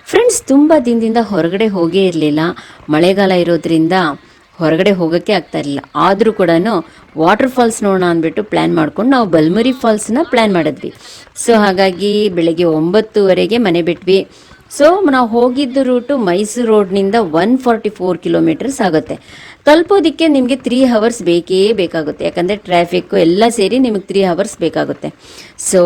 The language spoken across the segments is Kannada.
ಫ್ರೆಂಡ್ಸ್, ತುಂಬ ದಿನದಿಂದ ಹೊರಗಡೆ ಹೋಗೇ ಇರಲಿಲ್ಲ. ಮಳೆಗಾಲ ಇರೋದ್ರಿಂದ ಹೊರಗಡೆ ಹೋಗೋಕ್ಕೆ ಆಗ್ತಾ ಇರಲಿಲ್ಲ. ಆದರೂ ಕೂಡ ವಾಟರ್ ಫಾಲ್ಸ್ ನೋಡೋಣ ಅಂದ್ಬಿಟ್ಟು ಪ್ಲ್ಯಾನ್ ಮಾಡ್ಕೊಂಡು ನಾವು ಬಲ್ಮುರಿ ಫಾಲ್ಸ್ನ ಪ್ಲ್ಯಾನ್ ಮಾಡಿದ್ವಿ. ಸೊ ಹಾಗಾಗಿ ಬೆಳಗ್ಗೆ 9:30ಗೆ ಮನೆ ಬಿಟ್ವಿ. ಸೊ ನಾವು ಹೋಗಿದ್ದು ರೂಟು ಮೈಸೂರು ರೋಡ್ನಿಂದ 144 ಕಿಲೋಮೀಟರ್ಸ್ ಆಗುತ್ತೆ. ತಲುಪೋದಕ್ಕೆ ನಿಮಗೆ 3 ಅವರ್ಸ್ ಬೇಕೇ ಬೇಕಾಗುತ್ತೆ. ಯಾಕಂದರೆ ಟ್ರಾಫಿಕ್ಕು ಎಲ್ಲ ಸೇರಿ ನಿಮಗೆ 3 ಅವರ್ಸ್ ಬೇಕಾಗುತ್ತೆ. ಸೊ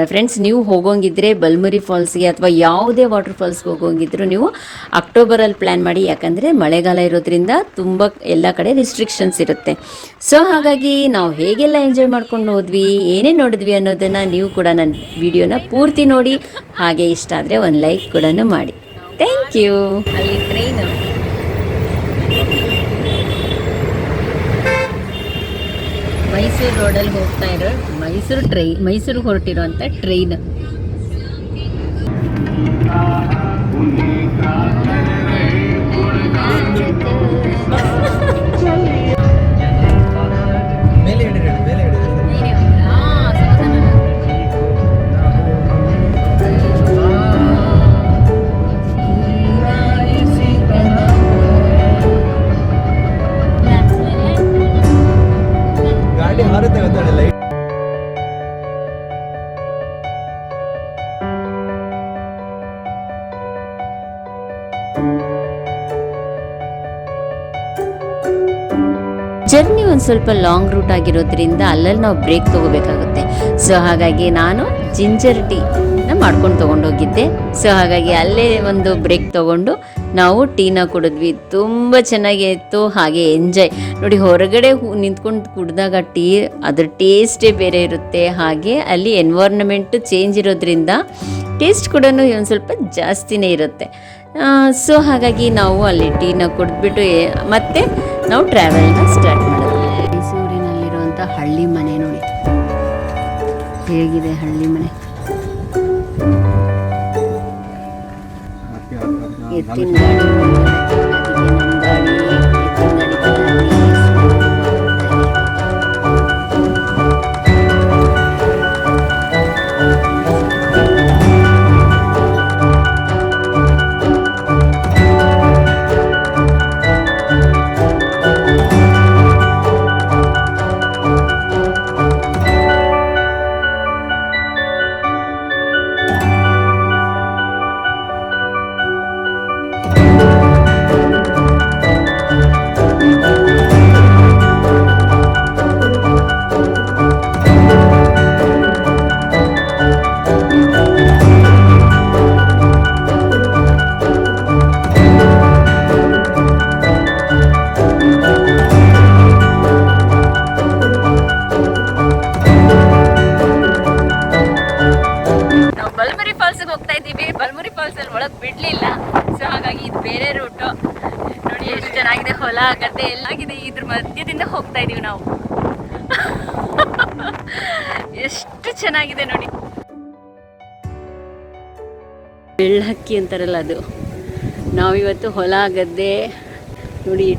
ಫ್ರೆಂಡ್ಸ್, ನೀವು ಹೋಗೋಂಗಿದ್ರೆ ಬಲ್ಮುರಿ ಫಾಲ್ಸ್ಗೆ ಅಥವಾ ಯಾವುದೇ ವಾಟರ್ ಫಾಲ್ಸ್ಗೆ ಹೋಗೋಂಗಿದ್ರು ನೀವು ಅಕ್ಟೋಬರಲ್ಲಿ ಪ್ಲ್ಯಾನ್ ಮಾಡಿ. ಯಾಕಂದರೆ ಮಳೆಗಾಲ ಇರೋದ್ರಿಂದ ತುಂಬ ಎಲ್ಲ ಕಡೆ ರಿಸ್ಟ್ರಿಕ್ಷನ್ಸ್ ಇರುತ್ತೆ. ಸೊ ಹಾಗಾಗಿ ನಾವು ಹೇಗೆಲ್ಲ ಎಂಜಾಯ್ ಮಾಡ್ಕೊಂಡು ಹೋದ್ವಿ, ಏನೇನು ನೋಡಿದ್ವಿ ಅನ್ನೋದನ್ನು ನೀವು ಕೂಡ ನನ್ನ ವಿಡಿಯೋನ ಪೂರ್ತಿ ನೋಡಿ. ಹಾಗೆ ಇಷ್ಟ ಆದರೆ ಒಂದು ಲೈಕ್ ಕೂಡ ಮಾಡಿ. Thank you. ಅಲ್ಲಿ ಟ್ರೈನ್ ಮೈಸೂರು ರೋಡಲ್ಲಿ ಹೋಗ್ತಾ ಇರೋ ಮೈಸೂರಿಗೆ ಹೊರಟಿರೋಂಥ ಟ್ರೈನ್. ಜರ್ನಿ ಒಂದು ಸ್ವಲ್ಪ ಲಾಂಗ್ ರೂಟ್ ಆಗಿರೋದ್ರಿಂದ ಅಲ್ಲಲ್ಲಿ ನಾವು ಬ್ರೇಕ್ ತೊಗೋಬೇಕಾಗುತ್ತೆ. ಸೊ ಹಾಗಾಗಿ ನಾನು ಜಿಂಜರ್ ಟೀನ ಮಾಡ್ಕೊಂಡು ತೊಗೊಂಡೋಗಿದ್ದೆ. ಸೊ ಹಾಗಾಗಿ ಅಲ್ಲೇ ಒಂದು ಬ್ರೇಕ್ ತೊಗೊಂಡು ನಾವು ಟೀನ ಕುಡಿದ್ವಿ. ತುಂಬ ಚೆನ್ನಾಗೇ ಇತ್ತು. ಹಾಗೆ ಎಂಜಾಯ್ ನೋಡಿ, ಹೊರಗಡೆ ನಿಂತ್ಕೊಂಡು ಕುಡಿದಾಗ ಟೀ ಅದ್ರ ಟೇಸ್ಟೇ ಬೇರೆ ಇರುತ್ತೆ. ಹಾಗೆ ಅಲ್ಲಿ ಎನ್ವೈರ್ನ್ಮೆಂಟು ಚೇಂಜ್ ಇರೋದ್ರಿಂದ ಟೇಸ್ಟ್ ಕೂಡ ಒಂದು ಸ್ವಲ್ಪ ಜಾಸ್ತಿನೇ ಇರುತ್ತೆ. ಸೊ ಹಾಗಾಗಿ ನಾವು ಅಲ್ಲಿ ಟೀನ ಕುಡಿದ್ಬಿಟ್ಟು ಮತ್ತೆ ನಾವು ಟ್ರಾವೆಲ್ನ ಸ್ಟಾರ್ಟ್ ಮಾಡಿದ್ವಿ. ಮೈಸೂರಿನಲ್ಲಿರುವಂಥ ಹಳ್ಳಿ ಮನೆ ನೋಡಿ ಹೇಗಿದೆ. ಹಳ್ಳಿ ಮನೆ, ಎತ್ತಿನ ಗಾಡಿ, ನಮ್ಮ ಗಾಡಿ, ಎತ್ತಿನ ಗಾಡಿ. ಹೋಗ್ತಾ ಇದ್ದೀವಿ. ಬಲ್ಮುರಿ ಫಾಲ್ಸ್ ಅಲ್ಲಿ ಒಳಗೆ ಬಿಡ್ಲಿಲ್ಲ. ಸೊ ಹಾಗಾಗಿ ಇದು ಬೇರೆ ರೂಟು. ನೋಡಿ ಎಷ್ಟು ಚೆನ್ನಾಗಿದೆ, ಹೊಲ ಗದ್ದೆ ಎಲ್ಲ ಆಗಿದೆ. ಇದ್ರ ಮಧ್ಯದಿಂದ ಹೋಗ್ತಾ ಇದೀವಿ ನಾವು. ಎಷ್ಟು ಚೆನ್ನಾಗಿದೆ ನೋಡಿ. ಬೆಳ್ಳಕ್ಕಿ ಅಂತಾರಲ್ಲ ಅದು. ನಾವಿವತ್ತು ಹೊಲ ಗದ್ದೆ ನೋಡಿ,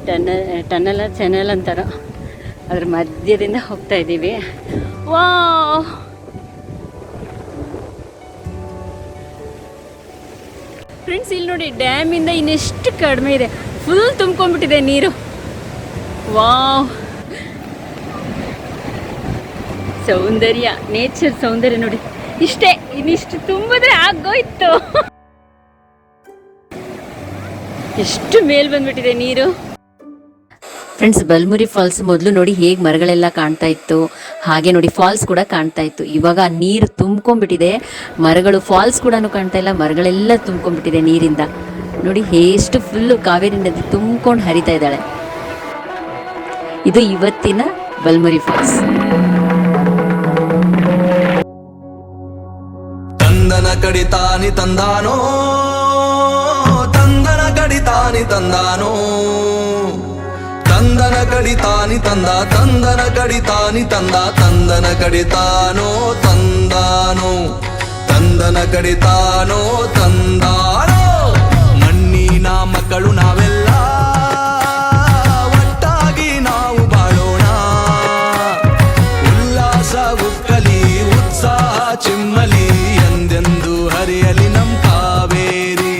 ಚಾನಲ್ ಅಂತಾರ, ಅದ್ರ ಮಧ್ಯದಿಂದ ಹೋಗ್ತಾ ಇದ್ದೀವಿ. ವಾವ್, ಫ್ರೆಂಡ್ಸ್ ಇಲ್ಲಿ ನೋಡಿ, ಡ್ಯಾಮಿಂದ ಇನ್ನೆಷ್ಟು ಕಡಿಮೆ ಇದೆ. ಫುಲ್ ತುಂಬ್ಕೊಂಡ್ಬಿಟ್ಟಿದೆ ನೀರು. ವಾವ್, ಸೌಂದರ್ಯ, ನೇಚರ್ ಸೌಂದರ್ಯ ನೋಡಿ. ಇಷ್ಟೇ, ಇನ್ನಿಷ್ಟು ತುಂಬಿದ್ರೆ ಆಗೋಯ್ತು. ಎಷ್ಟು ಮೇಲ್ ಬಂದ್ಬಿಟ್ಟಿದೆ ನೀರು. ಫ್ರೆಂಡ್ಸ್, ಬಲ್ಮುರಿ ಫಾಲ್ಸ್ ಮೊದಲು ನೋಡಿ ಹೇಗೆ ಮರಗಳೆಲ್ಲ ಕಾಣ್ತಾ ಇತ್ತು, ಹಾಗೆ ನೋಡಿ ಫಾಲ್ಸ್ ಕೂಡ ಕಾಣ್ತಾ ಇತ್ತು. ಇವಾಗ ನೀರು ತುಂಬ್ಕೊಂಡ್ಬಿಟ್ಟಿದೆ. ಮರಗಳು, ಫಾಲ್ಸ್ ಕೂಡ ಕಾಣ್ತಾ ಇಲ್ಲ, ಮರಗಳೆಲ್ಲ ತುಂಬ್ಕೊಂಡ್ಬಿಟ್ಟಿದೆ ನೀರಿಂದ. ನೋಡಿ ಎಷ್ಟು ಫುಲ್ಲು ಕಾವೇರಿ ನದಿ ತುಂಬ್ಕೊಂಡು ಹರಿತಾ ಇದ್ದಾಳೆ. ಇದು ಇವತ್ತಿನ ಬಲ್ಮುರಿ ಫಾಲ್ಸ್. ತಂದನ ಕಡಿತಾನಿ ತಂದಾನೋ, ತಂದನ ಕಡಿತಾನಿ ತಂದಾನೋ, ತಂದನ ಕಡಿತಾನಿ ತಂದ, ತಂದನ ಕಡಿತಾನಿ ತಂದ, ತಂದನ ಕಡಿತಾನೋ ತಂದಾನೋ, ತಂದನ ಕಡಿತಾನೋ ತಂದಾನೋ. ಮಣ್ಣಿನ ಮಕ್ಕಳು ನಾವೆಲ್ಲ ಒಟ್ಟಾಗಿ ನಾವು ಬಾಳೋಣ. ಉಲ್ಲಾಸ ಉಕ್ಕಲಿ, ಉತ್ಸಾಹ ಚಿಮ್ಮಲಿ, ಎಂದೆಂದು ಹರಿಯಲಿ ನಮ್ ಕಾವೇರಿ.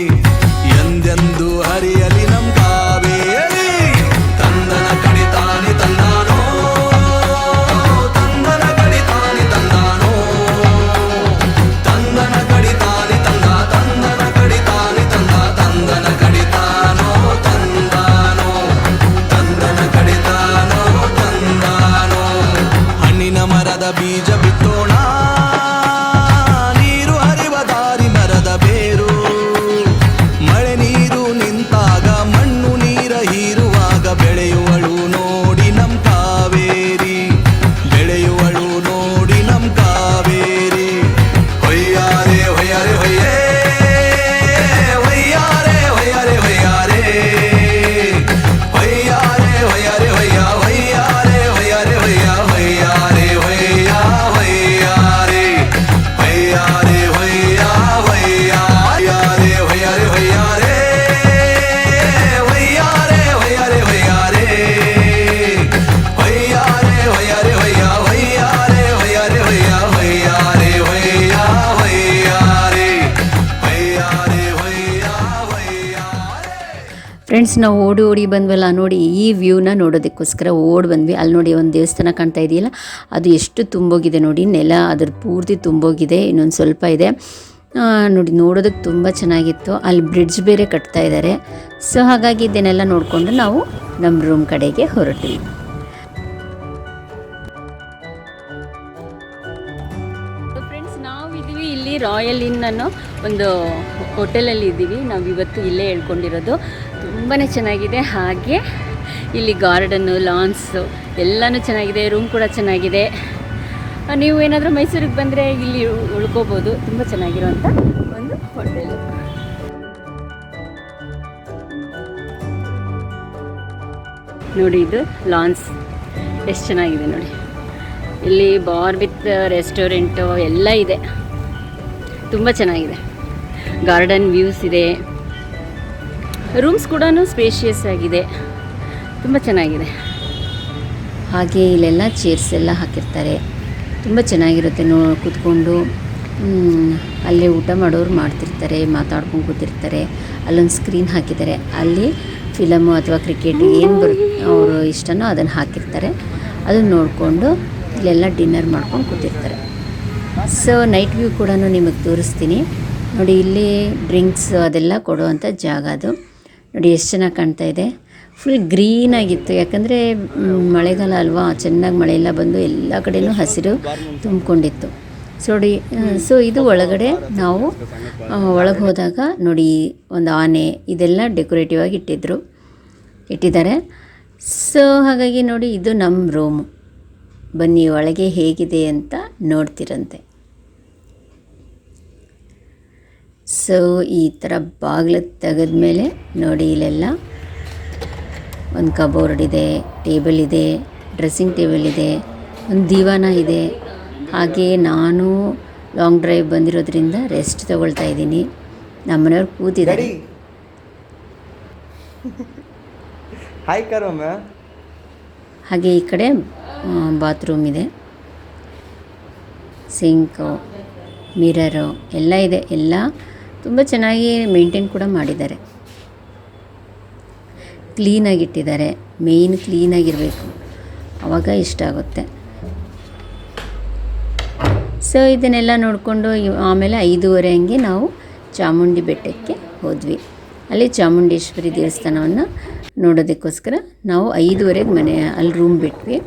ಫ್ರೆಂಡ್ಸ್ ನಾವು ಓಡಿ ಬಂದ್ವಲ್ಲ ನೋಡಿ, ಈ ವ್ಯೂನ ನೋಡೋದಕ್ಕೋಸ್ಕರ ಓಡಿ ಬಂದ್ವಿ. ಅಲ್ಲಿ ನೋಡಿ ಒಂದು ದೇವಸ್ಥಾನ ಕಾಣ್ತಾ ಇದೆಯಲ್ಲ, ಅದು ಎಷ್ಟು ತುಂಬೋಗಿದೆ ನೋಡಿ, ನೆಲ ಅದ್ರ ಪೂರ್ತಿ ತುಂಬೋಗಿದೆ, ಇನ್ನೊಂದು ಸ್ವಲ್ಪ ಇದೆ ನೋಡಿ. ನೋಡೋದಕ್ಕೆ ತುಂಬ ಚೆನ್ನಾಗಿತ್ತು. ಅಲ್ಲಿ ಬ್ರಿಡ್ಜ್ ಬೇರೆ ಕಟ್ತಾ ಇದ್ದಾರೆ. ಸೊ ಹಾಗಾಗಿ ಇದನ್ನೆಲ್ಲ ನೋಡಿಕೊಂಡು ನಾವು ನಮ್ಮ ರೂಮ್ ಕಡೆಗೆ ಹೊರಟ್ವಿ. ಫ್ರೆಂಡ್ಸ್, ನಾವಿದ್ದೀವಿ ಇಲ್ಲಿ ರಾಯಲ್ ಇನ್ ಅನ್ನೋ ಒಂದು ಹೋಟೆಲಲ್ಲಿ ಇದ್ದೀವಿ. ನಾವು ಇವತ್ತು ಇಲ್ಲೇ ಹೇಳ್ಕೊಂಡಿರೋದು. ತುಂಬಾ ಚೆನ್ನಾಗಿದೆ. ಹಾಗೆ ಇಲ್ಲಿ ಗಾರ್ಡನ್ನು, ಲಾನ್ಸು ಎಲ್ಲನೂ ಚೆನ್ನಾಗಿದೆ. ರೂಮ್ ಕೂಡ ಚೆನ್ನಾಗಿದೆ. ನೀವು ಏನಾದರೂ ಮೈಸೂರಿಗೆ ಬಂದರೆ ಇಲ್ಲಿ ಉಳ್ಕೋಬೋದು. ತುಂಬ ಚೆನ್ನಾಗಿರುವಂಥ ಒಂದು ಹೋಟೆಲು. ನೋಡಿ, ಇದು ಲಾನ್ಸ್ ಎಷ್ಟು ಚೆನ್ನಾಗಿದೆ ನೋಡಿ. ಇಲ್ಲಿ ಬಾರ್ ವಿತ್ ರೆಸ್ಟೋರೆಂಟು ಎಲ್ಲ ಇದೆ. ತುಂಬ ಚೆನ್ನಾಗಿದೆ. ಗಾರ್ಡನ್ ವ್ಯೂಸ್ ಇದೆ. ರೂಮ್ಸ್ ಕೂಡ ಸ್ಪೇಷಿಯಸ್ ಆಗಿದೆ. ತುಂಬ ಚೆನ್ನಾಗಿದೆ. ಹಾಗೆ ಇಲ್ಲೆಲ್ಲ ಚೇರ್ಸ್ ಎಲ್ಲ ಹಾಕಿರ್ತಾರೆ. ತುಂಬ ಚೆನ್ನಾಗಿರುತ್ತೆ. ಕೂತ್ಕೊಂಡು ಅಲ್ಲೇ ಊಟ ಮಾಡೋರು ಮಾಡ್ತಿರ್ತಾರೆ, ಮಾತಾಡ್ಕೊಂಡು ಕೂತಿರ್ತಾರೆ. ಅಲ್ಲೊಂದು ಸ್ಕ್ರೀನ್ ಹಾಕಿದ್ದಾರೆ. ಅಲ್ಲಿ ಫಿಲಮು ಅಥವಾ ಕ್ರಿಕೆಟ್ ಏನು ಬರುತ್ತೆ ಅವರು ಇಷ್ಟನೋ ಅದನ್ನು ಹಾಕಿರ್ತಾರೆ. ಅದನ್ನು ನೋಡಿಕೊಂಡು ಇಲ್ಲೆಲ್ಲ ಡಿನ್ನರ್ ಮಾಡ್ಕೊಂಡು ಕೂತಿರ್ತಾರೆ. ಸೊ ನೈಟ್ ವ್ಯೂ ಕೂಡ ನಿಮಗೆ ತೋರಿಸ್ತೀನಿ ನೋಡಿ. ಇಲ್ಲಿ ಡ್ರಿಂಕ್ಸ್ ಅದೆಲ್ಲ ಕೊಡುವಂಥ ಜಾಗ ಅದು. ನೋಡಿ ಎಷ್ಟು ಚೆನ್ನಾಗಿ ಕಾಣ್ತಾ ಇದೆ. ಫುಲ್ ಗ್ರೀನಾಗಿತ್ತು, ಯಾಕಂದರೆ ಮಳೆಗಾಲ ಅಲ್ವಾ, ಚೆನ್ನಾಗಿ ಮಳೆಯೆಲ್ಲ ಬಂದು ಎಲ್ಲ ಕಡೆಯೂ ಹಸಿರು ತುಂಬಿಕೊಂಡಿತ್ತು. ಸೊ ಇದು ಒಳಗಡೆ ನಾವು ಒಳಗೆ ಹೋದಾಗ ನೋಡಿ, ಒಂದು ಆನೆ ಇದೆಲ್ಲ ಡೆಕೋರೇಟಿವ್ ಆಗಿ ಇಟ್ಟಿದ್ದಾರೆ. ಸೊ ಹಾಗಾಗಿ ನೋಡಿ, ಇದು ನಮ್ಮ ರೂಮು. ಬನ್ನಿ ಒಳಗೆ ಹೇಗಿದೆ ಅಂತ ನೋಡ್ತಿರಂತೆ. ಸೊ ಈ ಥರ ಬಾಗಿಲು ತೆಗೆದ್ಮೇಲೆ ನೋಡಿ, ಇಲ್ಲೆಲ್ಲ ಒಂದು ಕಬೋರ್ಡ್ ಇದೆ, ಟೇಬಲ್ ಇದೆ, ಡ್ರೆಸ್ಸಿಂಗ್ ಟೇಬಲ್ ಇದೆ, ಒಂದು ದಿವಾನ ಇದೆ. ಹಾಗೆ ನಾನು ಲಾಂಗ್ ಡ್ರೈವ್ ಬಂದಿರೋದ್ರಿಂದ ರೆಸ್ಟ್ ತೊಗೊಳ್ತಾ ಇದ್ದೀನಿ. ನಮ್ಮನೆಯವ್ರು ಕೂತಿದ್ದಾರೆ. ಹಾಗೆ ಈ ಕಡೆ ಬಾತ್ರೂಮ್ ಇದೆ, ಸಿಂಕು, ಮಿರರು ಎಲ್ಲ ಇದೆ. ಎಲ್ಲ ತುಂಬ ಚೆನ್ನಾಗಿ ಮೇಂಟೈನ್ ಕೂಡ ಮಾಡಿದ್ದಾರೆ. ಕ್ಲೀನಾಗಿಟ್ಟಿದ್ದಾರೆ. ಮೇಯ್ನ್ ಕ್ಲೀನಾಗಿರಬೇಕು, ಆವಾಗ ಇಷ್ಟ ಆಗುತ್ತೆ. ಸೊ ಇದನ್ನೆಲ್ಲ ನೋಡಿಕೊಂಡು ಆಮೇಲೆ 5:30 ಹಂಗೆ ನಾವು ಚಾಮುಂಡಿ ಬೆಟ್ಟಕ್ಕೆ ಹೋದ್ವಿ. ಅಲ್ಲಿ ಚಾಮುಂಡೇಶ್ವರಿ ದೇವಸ್ಥಾನವನ್ನು ನೋಡೋದಕ್ಕೋಸ್ಕರ ನಾವು 5:30ಗೆ ಅಲ್ಲಿ ರೂಮ್ ಬಿಟ್ವಿ.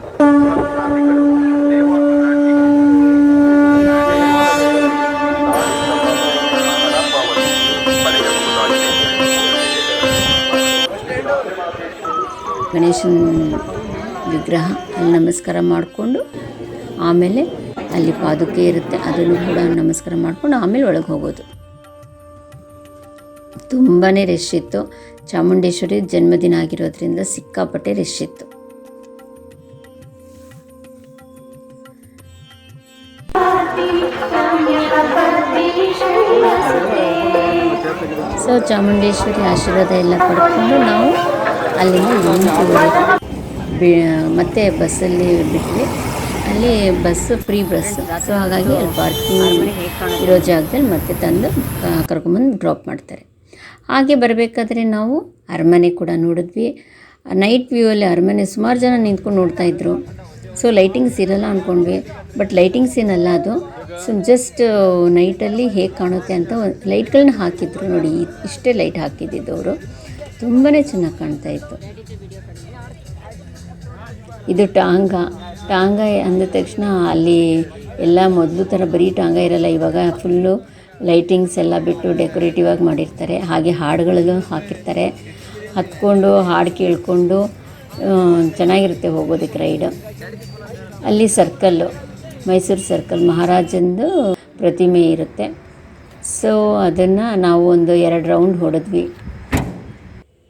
ಗಣೇಶನ ವಿಗ್ರಹ ಅಲ್ಲಿ ನಮಸ್ಕಾರ ಮಾಡಿಕೊಂಡು ಆಮೇಲೆ ಅಲ್ಲಿ ಪಾದುಕೆ ಇರುತ್ತೆ, ಅದನ್ನು ಕೂಡ ನಮಸ್ಕಾರ ಮಾಡಿಕೊಂಡು ಆಮೇಲೆ ಒಳಗೆ ಹೋಗೋದು. ತುಂಬಾ ರಶ್ ಇತ್ತು. ಚಾಮುಂಡೇಶ್ವರಿ ಜನ್ಮದಿನ ಆಗಿರೋದ್ರಿಂದ ಸಿಕ್ಕಾಪಟ್ಟೆ ರಶ್ ಇತ್ತು. ಸೊ ಚಾಮುಂಡೇಶ್ವರಿ ಆಶೀರ್ವಾದ ಎಲ್ಲ ಪಡ್ಕೊಂಡು ನಾವು ಅಲ್ಲಿಂದ ಮತ್ತೆ ಬಸ್ಸಲ್ಲಿ ಬಿಟ್ವಿ. ಅಲ್ಲಿ ಬಸ್ಸು ಫ್ರೀ ಬಸ್. ಸೊ ಹಾಗಾಗಿ ಅಲ್ಲಿ ಪಾರ್ಕಿಂಗ್ ಇರೋ ಜಾಗದಲ್ಲಿ ಮತ್ತೆ ತಂದು ಕರ್ಕೊಂಬಂದು ಡ್ರಾಪ್ ಮಾಡ್ತಾರೆ. ಹಾಗೆ ಬರಬೇಕಾದ್ರೆ ನಾವು ಅರಮನೆ ಕೂಡ ನೋಡಿದ್ವಿ. ನೈಟ್ ವ್ಯೂ ಅಲ್ಲಿ ಅರಮನೆ ಸುಮಾರು ಜನ ನಿಂತ್ಕೊಂಡು ನೋಡ್ತಾಯಿದ್ರು. ಸೊ ಲೈಟಿಂಗ್ಸ್ ಇರಲ್ಲ ಅಂದ್ಕೊಂಡ್ವಿ, ಬಟ್ ಲೈಟಿಂಗ್ಸ್ ಏನಲ್ಲ ಅದು. ಸೊ ಜಸ್ಟ್ ನೈಟಲ್ಲಿ ಹೇಗೆ ಕಾಣುತ್ತೆ ಅಂತ ಲೈಟ್ಗಳನ್ನ ಹಾಕಿದ್ರು ನೋಡಿ. ಇಷ್ಟೇ ಲೈಟ್ ಹಾಕಿದ್ದಿದ್ದವರು. ತುಂಬಾ ಚೆನ್ನಾಗಿ ಕಾಣ್ತಾ ಇತ್ತು. ಇದು ಟಾಂಗ ಅಂದ ತಕ್ಷಣ ಅಲ್ಲಿ ಎಲ್ಲ ಮೊದಲು ಥರ ಬರೀ ಟಾಂಗ ಇರಲ್ಲ, ಇವಾಗ ಫುಲ್ಲು ಲೈಟಿಂಗ್ಸ್ ಎಲ್ಲ ಬಿಟ್ಟು ಡೆಕೋರೇಟಿವ್ ಆಗಿ ಮಾಡಿರ್ತಾರೆ. ಹಾಗೆ ಹಾಡುಗಳಲ್ಲೂ ಹಾಕಿರ್ತಾರೆ. ಹತ್ಕೊಂಡು ಹಾಡು ಕೇಳಿಕೊಂಡು ಚೆನ್ನಾಗಿರುತ್ತೆ ಹೋಗೋದಕ್ಕೆ ರೈಡು. ಅಲ್ಲಿ ಸರ್ಕಲ್ಲು, ಮೈಸೂರು ಸರ್ಕಲ್, ಮಹಾರಾಜಂದು ಪ್ರತಿಮೆ ಇರುತ್ತೆ. ಸೊ ಅದನ್ನು ನಾವು ಒಂದು 2 ರೌಂಡ್ ಹೊಡೆದ್ವಿ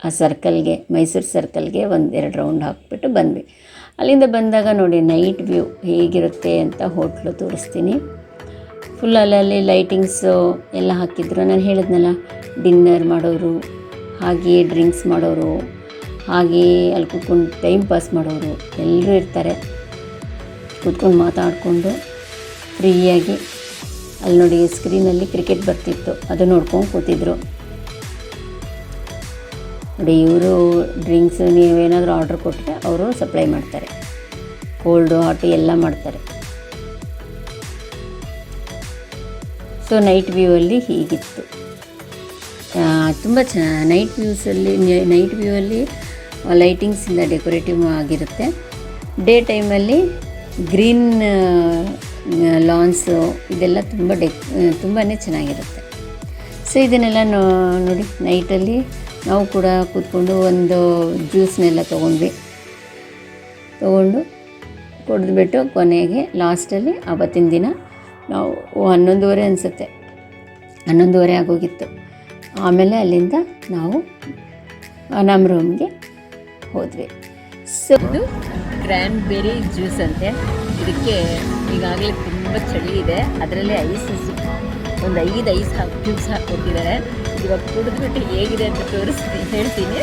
ಆ ಸರ್ಕಲ್ಗೆ, ಮೈಸೂರು ಸರ್ಕಲ್ಗೆ 1-2 ರೌಂಡ್ ಹಾಕಿಬಿಟ್ಟು ಬಂದ್ವಿ. ಅಲ್ಲಿಂದ ಬಂದಾಗ ನೋಡಿ ನೈಟ್ ವ್ಯೂ ಹೇಗಿರುತ್ತೆ ಅಂತ ಹೋಟ್ಲು ತೋರಿಸ್ತೀನಿ. ಫುಲ್ ಅಲ್ಲಲ್ಲಿ ಲೈಟಿಂಗ್ಸು ಎಲ್ಲ ಹಾಕಿದ್ರು. ನಾನು ಹೇಳಿದ್ನಲ್ಲ, ಡಿನ್ನರ್ ಮಾಡೋರು, ಹಾಗೆ ಡ್ರಿಂಕ್ಸ್ ಮಾಡೋರು, ಹಾಗೆ ಅಲ್ಲಿ ಕೂತ್ಕೊಂಡು ಟೈಮ್ ಪಾಸ್ ಮಾಡೋರು ಎಲ್ಲರೂ ಇರ್ತಾರೆ. ಕೂತ್ಕೊಂಡು ಮಾತಾಡಿಕೊಂಡು ಫ್ರೀಯಾಗಿ ಅಲ್ಲಿ ನೋಡಿ ಸ್ಕ್ರೀನಲ್ಲಿ ಕ್ರಿಕೆಟ್ ಬರ್ತಿತ್ತು, ಅದು ನೋಡ್ಕೊಂಡು ಕೂತಿದ್ರು. ನೋಡಿ ಇವರು ಡ್ರಿಂಕ್ಸ್ ನೀವೇನಾದರೂ ಆರ್ಡ್ರ್ ಕೊಟ್ಟರೆ ಅವರು ಸಪ್ಲೈ ಮಾಡ್ತಾರೆ, ಕೋಲ್ಡು ಹಾಟ್ ಎಲ್ಲ ಮಾಡ್ತಾರೆ. ಸೊ ನೈಟ್ ವ್ಯೂವಲ್ಲಿ ಹೀಗಿತ್ತು. ತುಂಬ ನೈಟ್ ವ್ಯೂ ಅಲ್ಲಿ ಲೈಟಿಂಗ್ಸಿಂದ ಡೆಕೋರೇಟಿವ್ ಆಗಿರುತ್ತೆ. ಡೇ ಟೈಮಲ್ಲಿ ಗ್ರೀನ್ ಲಾನ್ಸು ಇದೆಲ್ಲ ತುಂಬಾ ಚೆನ್ನಾಗಿರುತ್ತೆ. ಸೊ ಇದನ್ನೆಲ್ಲ ನೋಡಿ ನೈಟಲ್ಲಿ ನಾವು ಕೂಡ ಕೂತ್ಕೊಂಡು ಒಂದು ಜ್ಯೂಸ್ನೆಲ್ಲ ತೊಗೊಂಡು ಕುಡಿದ್ಬಿಟ್ಟು ಕೊನೆಗೆ ಲಾಸ್ಟಲ್ಲಿ ಆವತ್ತಿನ ದಿನ ನಾವು 11:30 ಅನಿಸುತ್ತೆ, 11:30 ಆಗೋಗಿತ್ತು. ಆಮೇಲೆ ಅಲ್ಲಿಂದ ನಾವು ನಮ್ಮ ರೂಮ್ಗೆ ಹೋದ್ವಿ. ಸೊ ಇದು ಕ್ರ್ಯಾನ್ಬೆರಿ ಜ್ಯೂಸ್ ಅಂತೆ. ಇದಕ್ಕೆ ಈಗಾಗಲೇ ತುಂಬ ಚಳಿ ಇದೆ, ಅದರಲ್ಲಿ ಒಂದು 5 ಐಸ್ ಕ್ಯೂಬ್ಸ್ ಹಾಕ್ಕೊಟ್ಟಿದ್ದಾರೆ. ಇವಾಗ ಕುಡಿದ್ಬಿಟ್ಟು ಹೇಗಿದೆ ಅಂತ ಹೇಳ್ತೀನಿ.